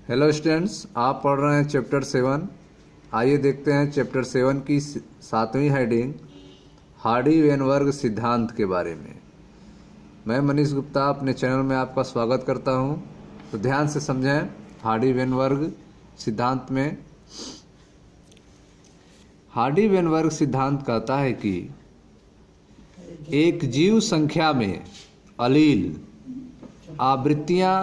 Hello students, आप पढ़ रहे हैं चैप्टर 7। आइए देखते हैं चैप्टर 7 की 7वीं हेडिंग हार्डी वेनबर्ग सिद्धांत के बारे में। मैं मनीष गुप्ता अपने चैनल में आपका स्वागत करता हूं। तो ध्यान से समझें। हार्डी वेनबर्ग सिद्धांत में हार्डी वेनबर्ग सिद्धांत कहता है कि एक जीव संख्या में अलील, आवृत्तियां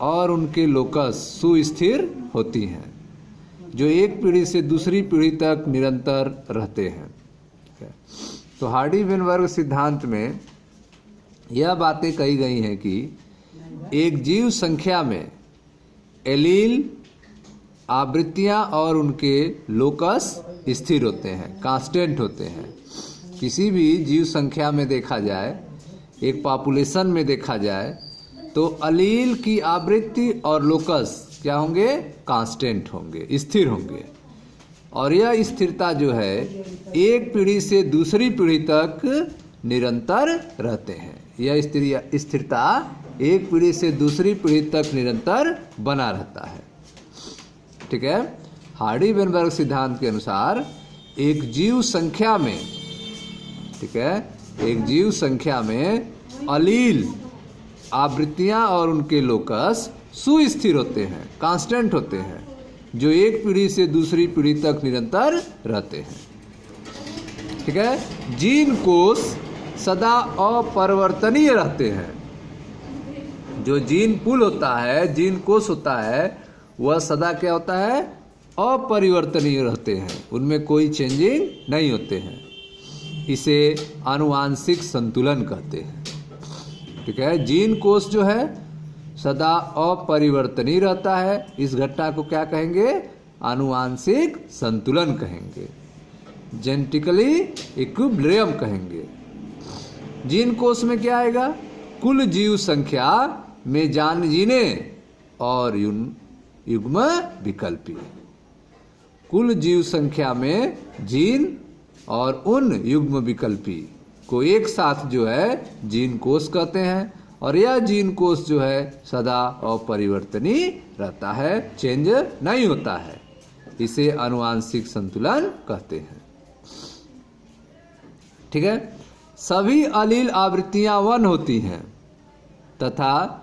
और उनके लोकस सुस्थिर होती हैं, जो एक पीढ़ी से दूसरी पीढ़ी तक निरंतर रहते हैं। तो हार्डी वेनबर्ग सिद्धांत में यह बातें कही गई हैं कि एक जीव संख्या में एलील, आवृत्तियां और उनके लोकस स्थिर होते हैं, कांस्टेंट होते हैं। किसी भी जीव संख्या में देखा जाए, एक पॉपुलेशन में देखा जाए, तो अलील की आवृत्ति और लोकस क्या होंगे? कांस्टेंट होंगे, स्थिर होंगे। और यह स्थिरता जो है एक पीढ़ी से दूसरी पीढ़ी तक निरंतर रहते हैं। यह स्थिरता एक पीढ़ी से दूसरी पीढ़ी तक निरंतर बना रहता है। ठीक है। हार्डी वेनबर्ग सिद्धांत के अनुसार एक जीव संख्या में, ठीक है, एक जीव संख्या में अलील, आवृत्तियां और उनके लोकस सुस्थिर होते हैं, कांस्टेंट होते हैं, जो एक पीढ़ी से दूसरी पीढ़ी तक निरंतर रहते हैं। ठीक है। जीन कोष सदा अपरिवर्तनीय रहते हैं। जो जीन पूल होता है, जीन कोष होता है, वह सदा क्या होता है? अपरिवर्तनीय रहते हैं, उनमें कोई चेंजिंग नहीं होते हैं। इसे आनुवांशिक संतुलन कहते हैं। ठीक है। जीन कोष जो है सदा अपरिवर्तनीय रहता है। इस घटना को क्या कहेंगे? आनुवांशिक संतुलन कहेंगे, जेनेटिकली इक्विलिब्रियम कहेंगे। जीन कोष में क्या आएगा? कुल जीव संख्या में जीने और युग्म विकल्पी। कुल जीव संख्या में जीन और उन युग्म विकल्पी को एक साथ जो है जीन कोष कहते हैं। और यह जीन कोष जो है सदा अपरिवर्तनीय रहता है, चेंज नहीं होता है। इसे आनुवांशिक संतुलन कहते हैं। ठीक है। सभी अलील आवृत्तियां 1 होती हैं तथा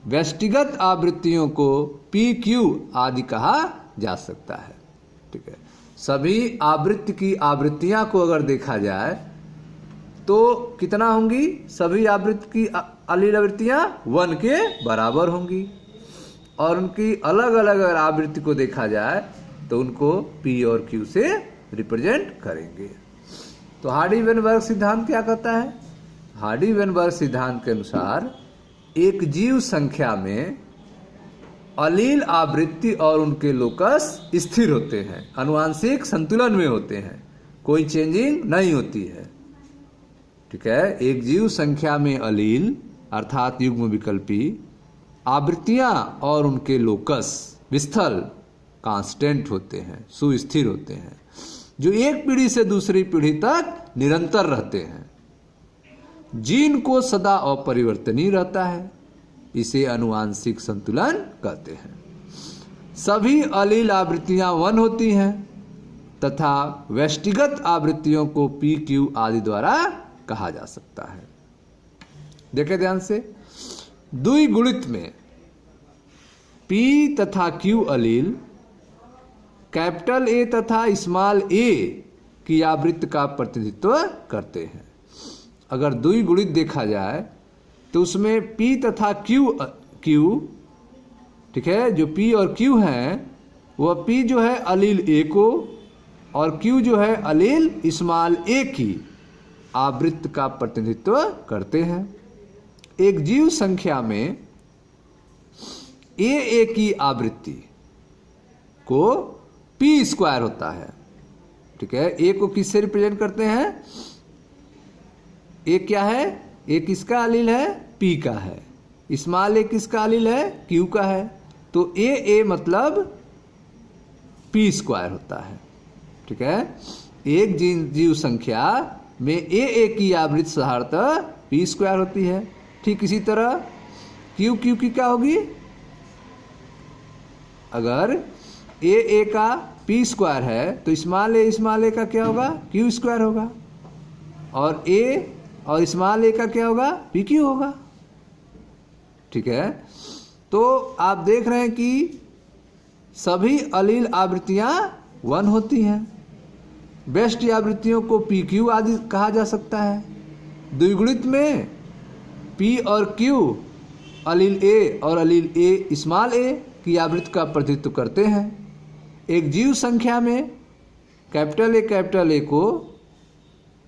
व्यष्टिगत आवृत्तियों को PQ आदि कहा जा सकता है। ठीक है। सभी आवृत्ति की आवृत्तियां को अगर देखा जाए तो कितना होंगी? सभी आवृत्ति की अलील आवृत्तियां 1 के बराबर होंगी। और उनकी अलग अलग अगर आवृत्ति को देखा जाए तो उनको P और Q से रिप्रेजेंट करेंगे। तो हार्डी वेनबर्ग सिद्धांत क्या कहता है? हार्डी वेनबर्ग सिद्धांत के अनुसार एक जीव संख्या में अलील, आवृत्ति और उनके लोकस स्थिर होते हैं, आनुवांशिक संतुलन में होते हैं, कोई चेंजिंग नहीं होती है। ठीक है। एक जीव संख्या में अलील अर्थात युग्म विकल्पी, आवृत्तियां और उनके लोकस विस्थल कांस्टेंट होते हैं, सुस्थिर होते हैं, जो एक पीढ़ी से दूसरी पीढ़ी तक निरंतर रहते हैं। जीन को सदा अपरिवर्तनीय रहता है। इसे आनुवांशिक संतुलन कहते हैं। सभी अलील आवृत्तियां 1 होती हैं तथा व्यष्टिगत आवृत्तियों को PQ आदि द्वारा कहा जा सकता है। देखें ध्यान से। द्विगुणित में P तथा Q अलील कैपिटल A तथा स्मॉल a की आवृत्ति का प्रतिनिधित्व करते हैं। अगर द्विगुणित देखा जाए तो उसमें P तथा Q, ठीक है, जो P और Q हैं, वह P जो है अलील A को और Q जो है अलील स्मॉल a की आवृत्ति का प्रतिनिधित्व करते हैं। एक जीव संख्या में A की आवृत्ति को P² होता है। ठीक है। A को किससे रिप्रेजेंट करते हैं? A क्या है? A किसका अलील है? P का है। स्मॉल a किसका अलील है? Q का है। तो A मतलब P² होता है। ठीक है। एक जीव संख्या में A की आवृत्ति साधारणतः P² होती है। ठीक इसी तरह Q की क्या होगी? अगर ए का पी स्क्वायर है तो स्मॉल ए का क्या होगा, क्यू स्क्वायर होगा, और ए और स्मॉल ए का क्या होगा, पी क्यू होगा। ठीक है, तो आप देख रहे हैं कि सभी अलील आवृत्तियां 1 होती हैं। बेस्ट आवृत्तियों को पी क्यू आदि कहा जा सकता है। द्विगुणित में पी और क्यू अलील ए और अलील ए स्मॉल ए की आवृत्ति का प्रतिनिधित्व करते हैं। एक जीव संख्या में कैपिटल ए को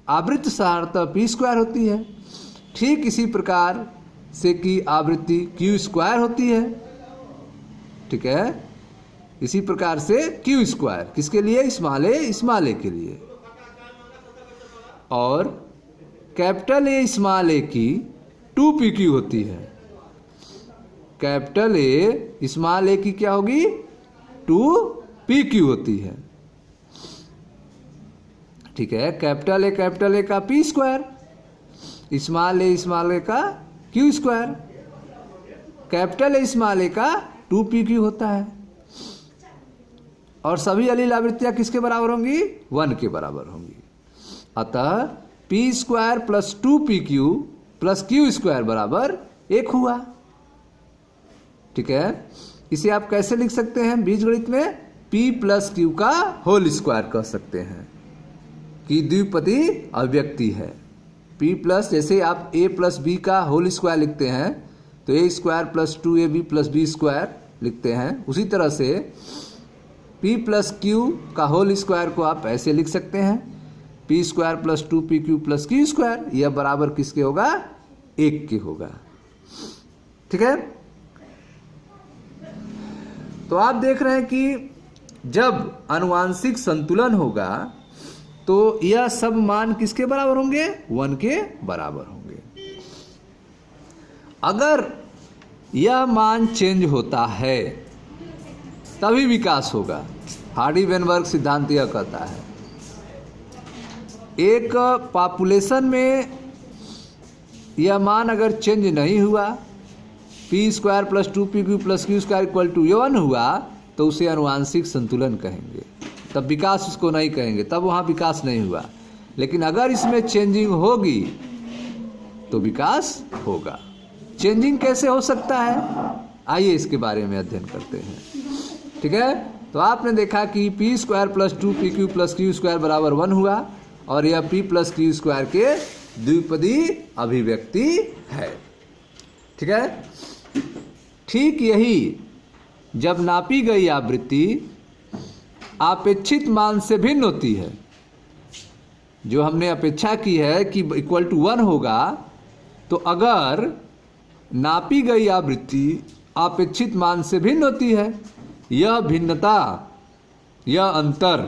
आवृत्ति साधारणतः पी स्क्वायर होती है। ठीक इसी प्रकार से की आवृत्ति क्यू स्क्वायर होती है। ठीक है, इसी प्रकार से क्यू स्क्वायर किसके लिए, स्मॉल ए के लिए। और कैपिटल ए स्मॉल ए की 2pq होती है। कैपिटल ए स्मॉल ए की क्या होगी, 2pq होती है। ठीक है, कैपिटल ए का पी स्क्वायर, स्मॉल ए का Q square, capital A small A का 2pq होता है। और सभी अलील आवृत्तियां किसके बराबर होंगी, 1 के बराबर होंगी। अतः P square plus 2pq plus q square बराबर 1 हुआ। ठीक है, इसे आप कैसे लिख सकते हैं बीजगणित में, p प्लस क्यू का होल स्क्वायर कह सकते हैं कि द्विपदी अभिव्यक्ति है। p प्लस, जैसे आप a प्लस बी का होल स्क्वायर लिखते हैं तो a square plus 2ab plus b square लिखते हैं, उसी तरह से p प्लस क्यू का होल स्क्वायर को आप ऐसे लिख सकते हैं, p square plus 2pq plus q square. यह बराबर किसके होगा, 1 के होगा। ठीक है, तो आप देख रहे हैं कि जब आनुवांशिक संतुलन होगा तो यह सब मान किसके बराबर होंगे, 1 के बराबर होंगे। अगर यह मान चेंज होता है तभी विकास होगा। हार्डी-वेनबर्ग सिद्धांत यह कहता है एक पॉपुलेशन में यह मान अगर चेंज नहीं हुआ, p square plus 2pq plus q square equal to 1 हुआ, तो उसे आनुवांशिक संतुलन कहेंगे, तब विकास उसको नहीं कहेंगे, तब वहाँ विकास नहीं हुआ। लेकिन अगर इसमें चेंजिंग होगी तो विकास होगा। चेंजिंग कैसे हो सकता है, आइए इसके बारे में अध्ययन करते हैं। ठीक है, तो आपने देखा कि P square plus 2pq plus q square बराबर 1 हुआ और यह p प्लस क्यू स्क्वायर के द्विपदी अभिव्यक्ति है। ठीक है, ठीक यही जब नापी गई आवृत्ति अपेक्षित मान से भिन्न होती है, जो हमने अपेक्षा की है कि इक्वल टू 1 होगा, तो अगर नापी गई आवृत्ति अपेक्षित मान से भिन्न होती है, यह भिन्नता, यह अंतर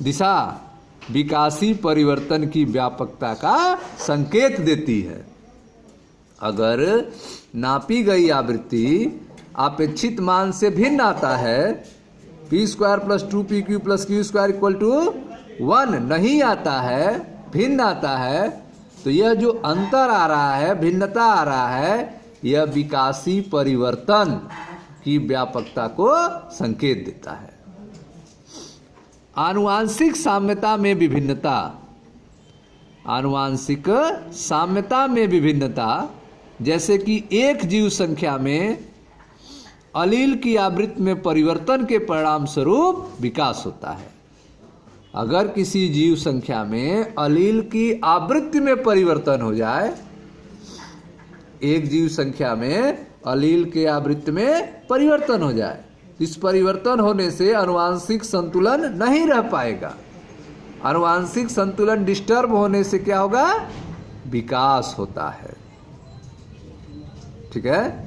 दिशा विकासी परिवर्तन की व्यापकता का संकेत देती है। अगर नापी गई आवृत्ति अपेक्षित मान से भिन्न आता है, p square plus 2pq plus q square equal to 1 नहीं आता है, भिन्न आता है, तो यह जो अंतर आ रहा है, भिन्नता आ रहा है, यह विकासी परिवर्तन की व्यापकता को संकेत देता है। आनुवांशिक साम्यता में विभिन्नता, आनुवांशिक साम्यता में विभिन्नता, जैसे कि एक जीव संख्या में अलील की आवृत्ति में परिवर्तन के परिणाम स्वरूप विकास होता है। अगर किसी जीव संख्या में अलील की आवृत्ति में परिवर्तन हो जाए, एक जीव संख्या में अलील के आवृत्ति में परिवर्तन हो जाए, इस परिवर्तन होने से आनुवांशिक संतुलन नहीं रह पाएगा। आनुवांशिक संतुलन डिस्टर्ब होने से क्या होगा, विकास होता है। ठीक है,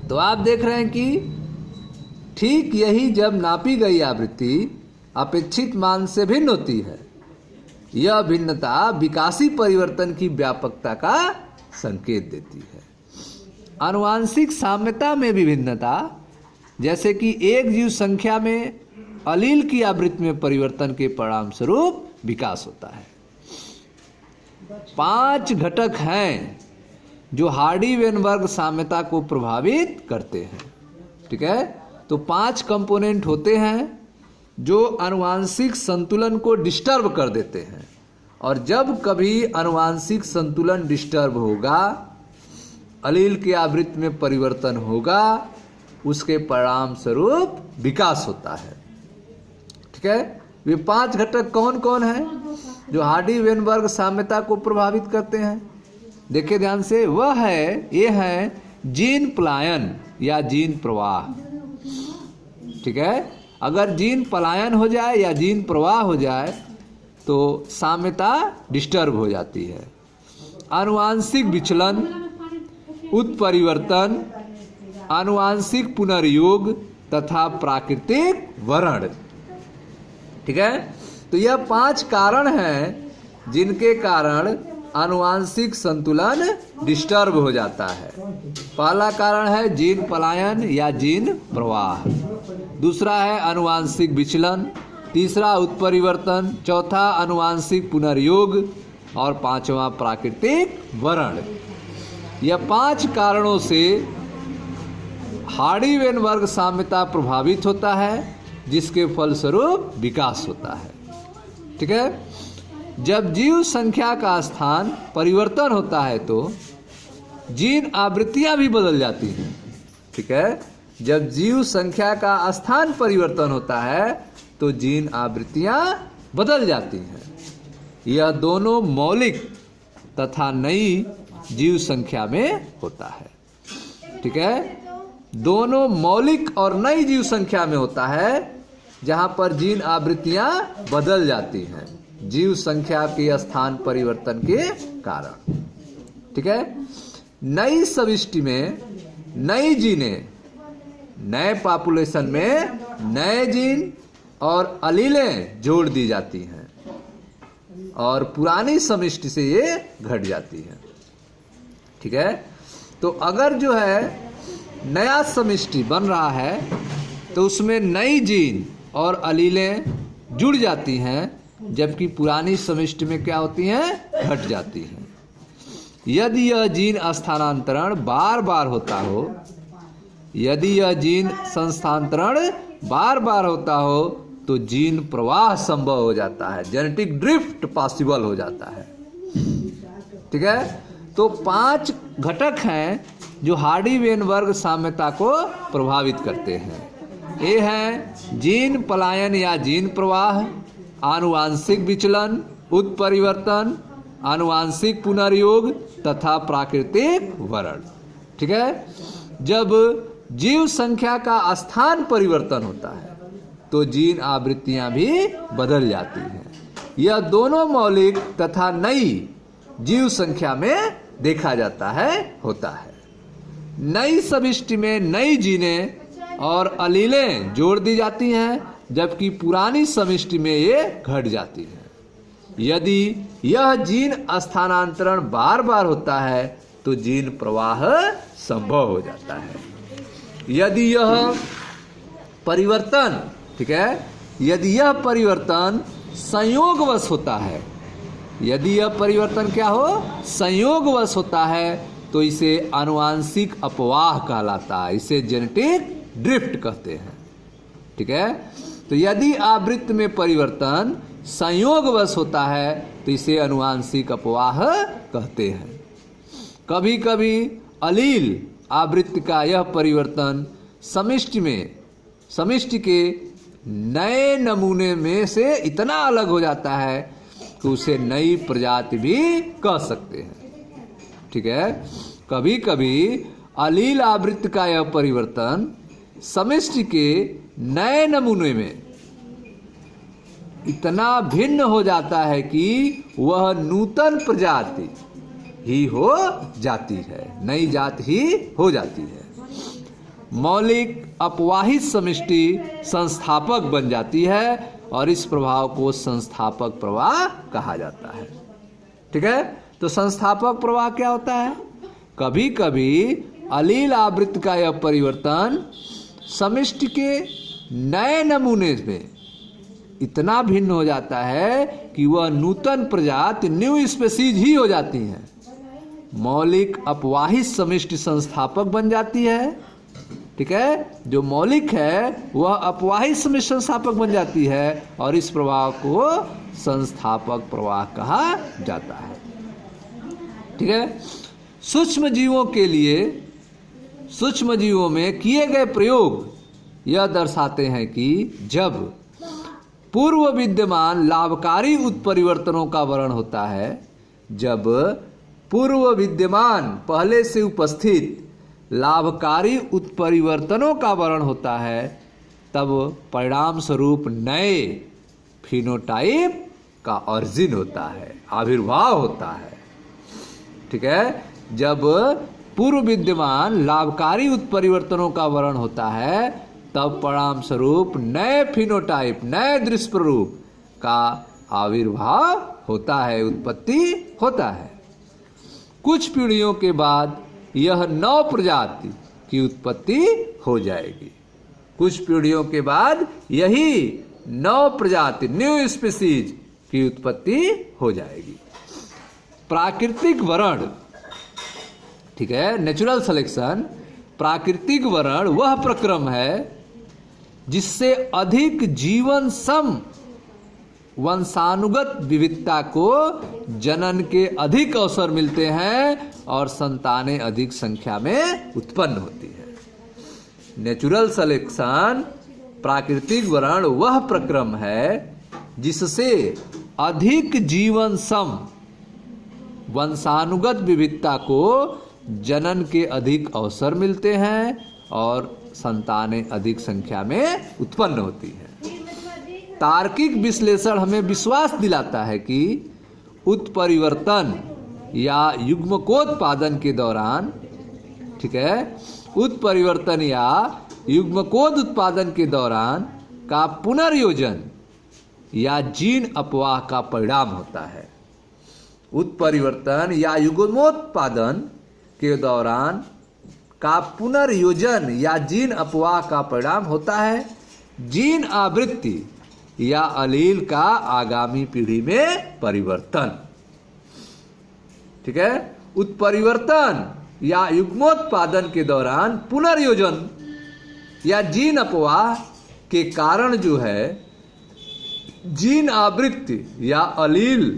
तो आप देख रहे हैं कि ठीक यही जब नापी गई आवृत्ति अपेक्षित मान से भिन्न होती है, यह भिन्नता विकासी परिवर्तन की व्यापकता का संकेत देती है। आनुवांशिक साम्यता में विभिन्नता, जैसे कि एक जीव संख्या में अलील की आवृत्ति में परिवर्तन के परिणाम स्वरूप विकास होता है। 5 घटक हैं जो हार्डी-वेनबर्ग साम्यता को प्रभावित करते हैं। ठीक है, तो 5 कंपोनेंट होते हैं जो आनुवांशिक संतुलन को डिस्टर्ब कर देते हैं, और जब कभी आनुवांशिक संतुलन डिस्टर्ब होगा, अलील की आवृत्ति में परिवर्तन होगा, उसके परिणाम स्वरूप विकास होता है। ठीक है, वे 5 घटक कौन कौन हैं जो हार्डी-वेनबर्ग साम्यता को प्रभावित करते हैं? देखिए ध्यान से, ये है जीन पलायन या जीन प्रवाह। ठीक है, अगर जीन पलायन हो जाए या जीन प्रवाह हो जाए तो साम्यता डिस्टर्ब हो जाती है। आनुवांशिक विचलन, उत्परिवर्तन, आनुवांशिक पुनर्योग तथा प्राकृतिक वर्ण। ठीक है, तो यह 5 कारण हैं जिनके कारण आनुवांशिक संतुलन डिस्टर्ब हो जाता है। पहला कारण है जीन पलायन या जीन प्रवाह, दूसरा है आनुवांशिक विचलन, तीसरा उत्परिवर्तन, चौथा आनुवांशिक पुनर्योग और पांचवा प्राकृतिक वर्ण। यह 5 कारणों से हार्डी-वेनबर्ग साम्यता प्रभावित होता है, जिसके फलस्वरूप विकास होता है। ठीक है, जब जीव संख्या का स्थान परिवर्तन होता है तो जीन आवृत्तियां भी बदल जाती हैं। ठीक है, जब जीव संख्या का स्थान परिवर्तन होता है तो जीन आवृत्तियां बदल जाती हैं। यह दोनों मौलिक तथा नई जीव संख्या में होता है। ठीक है, दोनों मौलिक और नई जीव संख्या में होता है, जहां पर जीन आवृत्तियां बदल जाती हैं जीव संख्या के स्थान परिवर्तन के कारण। ठीक है, नई सविष्टि में नई जीनें, नए पॉपुलेशन में नए जीन और अलीलें जोड़ दी जाती हैं और पुरानी समिष्टि से ये घट जाती हैं। ठीक है, तो अगर जो है नया समिष्टि बन रहा है तो उसमें नई जीन और अलीलें जुड़ जाती हैं, जबकि पुरानी समिष्टि में क्या होती हैं? घट जाती हैं। यदि यह जीन स्थानांतरण बार बार होता हो, यदि यह जीन संस्थांतरण बार बार होता हो तो जीन प्रवाह संभव हो जाता है, जेनेटिक ड्रिफ्ट पॉसिबल हो जाता है। ठीक है, तो 5 घटक हैं जो हार्डी-वेनबर्ग साम्यता को प्रभावित करते हैं। ये हैं जीन पलायन या जीन प्रवाह, आनुवांशिक विचलन, उत्परिवर्तन, आनुवांशिक पुनर्योग तथा प्राकृतिक वर्ण। ठीक है, जब जीव संख्या का स्थान परिवर्तन होता है तो जीन आवृत्तियां भी बदल जाती हैं। यह दोनों मौलिक तथा नई जीव संख्या में देखा जाता है, होता है। नई समिष्टि में नई जीनें और अलीलें जोड़ दी जाती हैं, जबकि पुरानी समिष्टि में ये घट जाती हैं। यदि यह जीन स्थानांतरण बार बार होता है तो जीन प्रवाह संभव हो जाता है। यदि यह परिवर्तन, ठीक है, यदि यह परिवर्तन संयोगवश होता है, यदि यह परिवर्तन क्या हो? संयोगवश होता है, तो इसे आनुवांशिक अपवाह कहलाता है, इसे जेनेटिक ड्रिफ्ट कहते हैं। ठीक है, तो यदि आवृत्ति में परिवर्तन संयोगवश होता है तो इसे आनुवांशिक अपवाह कहते हैं। कभी कभी अलील आवृत्ति का यह परिवर्तन समिष्टि के नए नमूने में से इतना अलग हो जाता है कि उसे नई प्रजाति भी कह सकते हैं। ठीक है, कभी कभी अलील आवृत्ति का यह परिवर्तन समिष्टि के नए नमूने में इतना भिन्न हो जाता है कि वह नूतन प्रजाति ही हो जाती है, नई जाति ही हो जाती है। मौलिक अपवाहित समिष्टि संस्थापक बन जाती है और इस प्रभाव को संस्थापक प्रवाह कहा जाता है। ठीक है, तो संस्थापक प्रवाह क्या होता है? कभी कभी अलील आवृत्ति का यह परिवर्तन समिष्टि के नए नमूने में इतना भिन्न हो जाता है कि वह नूतन प्रजाति, न्यू स्पीशीज ही हो जाती हैं। मौलिक अपवाहित समिष्टि संस्थापक बन जाती है ठीक है, जो मौलिक है वह अपवाही समय संस्थापक बन जाती है और इस प्रवाह को संस्थापक प्रवाह कहा जाता है। ठीक है, सूक्ष्म जीवों के लिए, सूक्ष्म जीवों में किए गए प्रयोग यह दर्शाते हैं कि जब पूर्व विद्यमान लाभकारी उत्परिवर्तनों का वर्णन होता है, जब पूर्व विद्यमान पहले से उपस्थित लाभकारी उत्परिवर्तनों का वर्णन होता है, तब परिणाम स्वरूप नए फिनोटाइप का अर्जिन होता है, आविर्भाव होता है। ठीक है, जब पूर्व विद्यमान लाभकारी उत्परिवर्तनों का वर्णन होता है, तब परिणाम स्वरूप नए फिनोटाइप, नए दृश्य प्ररूप का आविर्भाव होता है, उत्पत्ति होता है। कुछ पीढ़ियों के बाद यह नव प्रजाति की उत्पत्ति हो जाएगी। कुछ पीढ़ियों के बाद यही नव प्रजाति, न्यू स्पीसीज की उत्पत्ति हो जाएगी। प्राकृतिक वर्ण, ठीक है, नेचुरल सिलेक्शन, प्राकृतिक वर्ण वह प्रक्रम है जिससे अधिक जीवन सम वंशानुगत विविधता को जनन के अधिक अवसर मिलते हैं और संतानें अधिक संख्या में उत्पन्न होती है। नेचुरल सिलेक्शन, प्राकृतिक वर्ण वह प्रक्रम है जिससे अधिक जीवन सम वंशानुगत विविधता को जनन के अधिक अवसर मिलते हैं और संतानें अधिक संख्या में उत्पन्न होती हैं। तार्किक विश्लेषण हमें विश्वास दिलाता है कि उत्परिवर्तन या युग्मकोत्पादन के दौरान, ठीक है, उत्परिवर्तन या युग्मकोद उत्पादन के दौरान का पुनर्योजन या जीन अपवाह का परिणाम होता है। उत्परिवर्तन या युग्मोत्पादन के दौरान का पुनर्योजन या जीन अपवाह का परिणाम होता है जीन आवृत्ति या अलील का आगामी पीढ़ी में परिवर्तन। ठीक है, उत्परिवर्तन या युग्मोत्पादन के दौरान पुनर्योजन या जीन अपवाह के कारण जो है जीन आवृत्ति या अलील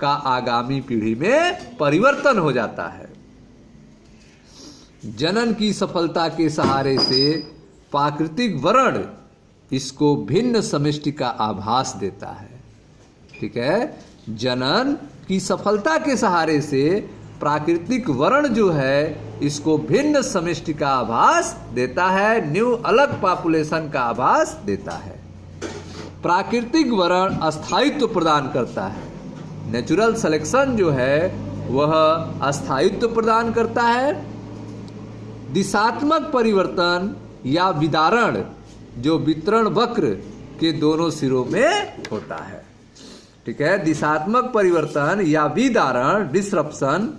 का आगामी पीढ़ी में परिवर्तन हो जाता है। जनन की सफलता के सहारे से प्राकृतिक वर्ण इसको भिन्न समष्टि का आभास देता है। ठीक है, जनन की सफलता के सहारे से प्राकृतिक वर्ण जो है इसको भिन्न समष्टि का आभास देता है, न्यू अलग पॉपुलेशन का आभास देता है। प्राकृतिक वर्ण अस्थायित्व प्रदान करता है। नेचुरल सिलेक्शन जो है वह अस्थायित्व प्रदान करता है। दिशात्मक परिवर्तन या विदारण जो वितरण वक्र के दोनों सिरों में होता है। ठीक है, दिशात्मक परिवर्तन या विदारण, डिसरप्शन,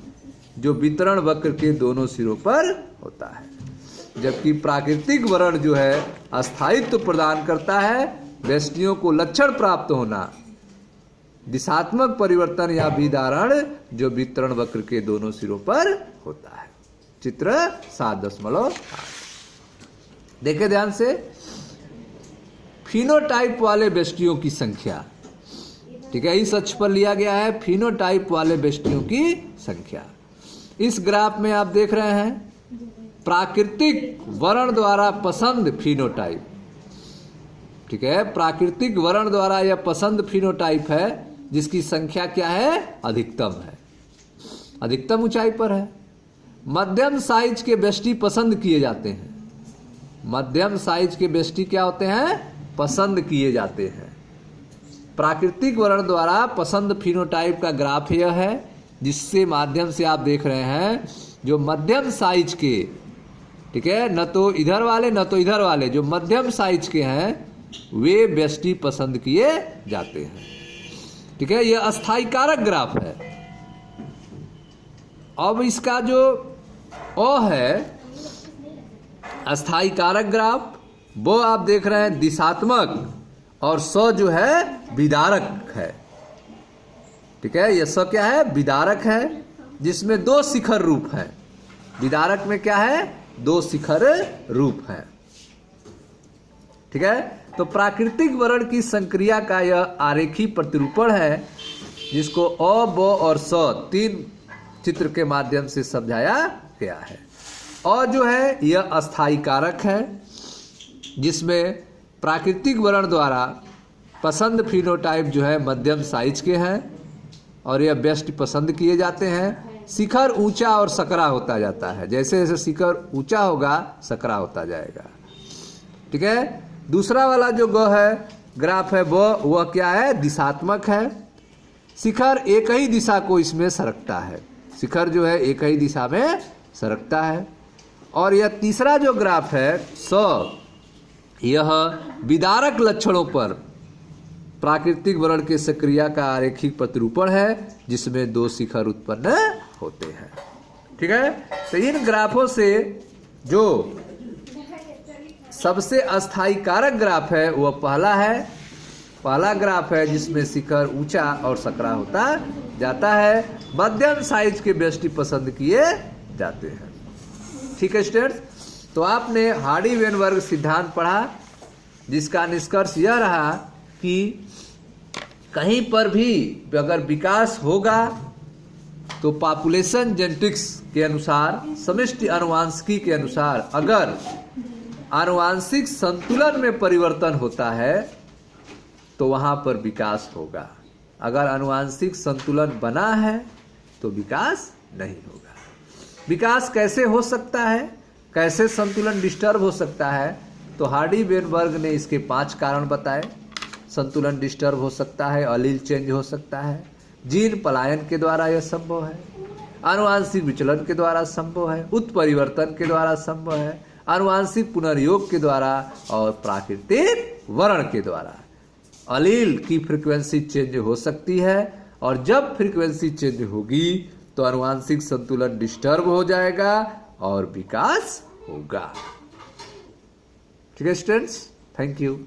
जो वितरण वक्र के दोनों सिरों पर होता है। जबकि प्राकृतिक वर्ण जो है अस्थायित्व प्रदान करता है, व्यष्टियों को लक्षण प्राप्त होना। दिशात्मक परिवर्तन या विदारण जो वितरण वक्र के दोनों सिरों पर होता है। चित्र 7.8 देखे ध्यान से। फिनोटाइप वाले व्यष्टियों की संख्या, ठीक है, इस अक्ष पर लिया गया है फिनोटाइप वाले व्यष्टियों की संख्या। इस ग्राफ में आप देख रहे हैं प्राकृतिक वर्ण द्वारा पसंद फिनोटाइप। ठीक है, प्राकृतिक वर्ण द्वारा यह पसंद फिनोटाइप है जिसकी संख्या क्या है, अधिकतम है, अधिकतम ऊंचाई पर है। मध्यम साइज के व्यष्टि पसंद किए जाते हैं। मध्यम साइज के व्यष्टि क्या होते हैं, पसंद किए जाते हैं। प्राकृतिक वर्ण द्वारा पसंद फिनोटाइप का ग्राफ यह है, जिससे माध्यम से आप देख रहे हैं जो मध्यम साइज के, ठीक है, न तो इधर वाले न तो इधर वाले, जो मध्यम साइज के हैं वे व्यष्टि पसंद किए जाते हैं। ठीक है, यह अस्थायी कारक ग्राफ है। अब इसका जो ओ है अस्थायी कारक ग्राफ, वो आप देख रहे हैं दिशात्मक, और स जो है विदारक है। ठीक है, यह स क्या है, विदारक है, जिसमें दो शिखर रूप है। विदारक में क्या है, दो शिखर रूप हैं। ठीक है, तो प्राकृतिक वर्ण की संक्रिया का यह आरेखी प्रतिरूपण है, जिसको अ, ब और स तीन चित्र के माध्यम से समझाया गया है। और जो है यह अस्थायी कारक है, जिसमें प्राकृतिक वर्ण द्वारा पसंद फिनोटाइप जो है मध्यम साइज के हैं और यह बेस्ट पसंद किए जाते हैं। शिखर ऊंचा और सकरा होता जाता है, जैसे जैसे शिखर ऊंचा होगा सकरा होता जाएगा। ठीक है, दूसरा वाला जो ग्राफ है वह क्या है, दिशात्मक है। शिखर एक ही दिशा को इसमें सरकता है, शिखर जो है एक ही दिशा में सरकता है। और यह तीसरा जो ग्राफ है यह विदारक लक्षणों पर प्राकृतिक वर्ण के सक्रिया का आरेखिक प्रतिरूपण है, जिसमें दो शिखर उत्पन्न होते हैं। ठीक है, तो इन ग्राफों से जो सबसे अस्थायी कारक ग्राफ है वह पहला ग्राफ है, जिसमें शिखर ऊंचा और सकरा होता जाता है, मध्यम साइज के बेस्टी पसंद किए जाते हैं। ठीक है स्टूडेंट्स, तो आपने हार्डी-वेनबर्ग सिद्धांत पढ़ा, जिसका निष्कर्ष यह रहा कि कहीं पर भी अगर विकास होगा तो पॉपुलेशन जेनेटिक्स के अनुसार, समष्टि आनुवांशिकी के अनुसार अगर आनुवांशिक संतुलन में परिवर्तन होता है तो वहां पर विकास होगा। अगर आनुवांशिक संतुलन बना है तो विकास नहीं होगा। विकास कैसे हो सकता है, कैसे संतुलन डिस्टर्ब हो सकता है, तो हार्डी-वेनबर्ग ने इसके 5 कारण बताए। संतुलन डिस्टर्ब हो सकता है, अलील चेंज हो सकता है, जीन पलायन के द्वारा यह संभव है, आनुवांशिक विचलन के द्वारा संभव है, उत्परिवर्तन के द्वारा संभव है, आनुवांशिक पुनर्योग के द्वारा और प्राकृतिक वर्ण के द्वारा। अलील की फ्रीक्वेंसी चेंज हो सकती है और जब फ्रीक्वेंसी चेंज होगी तो आनुवांशिक संतुलन डिस्टर्ब हो जाएगा और विकास होगा। ठीक है स्टूडेंट्स, थैंक यू।